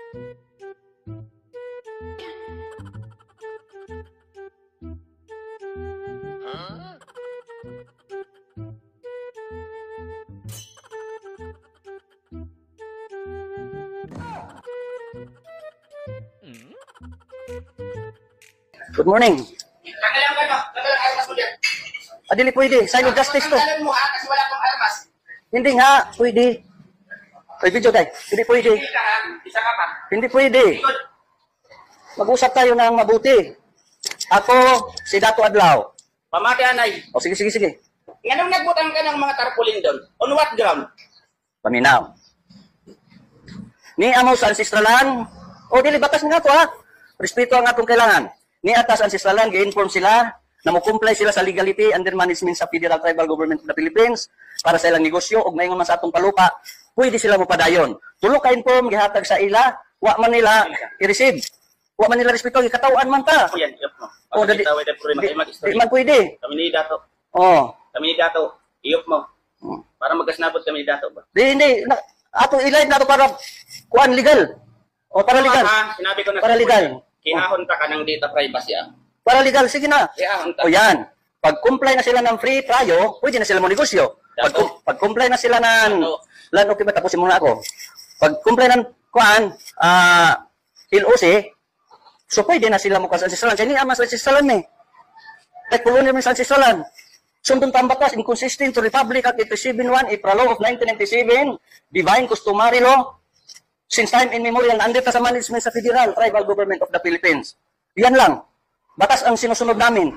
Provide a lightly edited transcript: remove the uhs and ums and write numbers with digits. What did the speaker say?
Good morning. Tanggalan ka no? Tanggalan armas mo dyan. Dili pwede. Sign of justice to. Tanggalan mo ha, kasi wala kang armas. Hindi nga. Pwede. Ay, video guys. Hindi pwede. Hindi ka ha, isa ka pa. Hindi pwede. Ikot. Mag-usap tayo ng mabuti. Ako, si Dato Adlaw. Pamati anay. O sige, sige, sige. Anong nagbutang ka ng mga tarpaulin doon? On what ground? Paminaw. Ni amo sa ancestralan. O dili batas nga to ha. Respeto ang atong kailangan. Ni atas ancestralan, gi-inform sila na mo-comply sila sa legality under management sa Federal Tribal Government of the Philippines para sa ilang negosyo ug mayngon man sa atong palupa, pwede sila mopadayon. Tulo ka inform gihatag sa ila, wa man nila i-receive. Wa man nila respeto, gikatawan man ta. Ako yan, iyop mo. Oh, Pagkakita ko ito, puro di mag-istorya. man pwede. Kami ni Dato. Oh. Kami ni Dato. Iyop mo. Hmm. Para magkasnabot kami ni Dato ba? Hindi. Ato ilay na to para kuan legal. O para legal. Ha, sinabi ko na Para sa legal. pulis, Kinahon ka ng data privacy ah. Para legal, sige na. Kinahon ka. O yan. Pag comply na sila ng free trial, pwede na sila mo negosyo. Pag comply na sila ng land okay ba tapusin muna ako. Pag comply ng kuan LOC, so pwede na sila mo sa ancestralan. Kaya ni ama sa ancestralan eh. Like colonial sa ancestralan. Sundong tambatas, inconsistent to Republic Act 871, April Law of 1997, Divine Customary Law, since time immemorial, nandito sa management sa Federal Tribal Government of the Philippines. Yan lang. Batas ang sinusunod namin.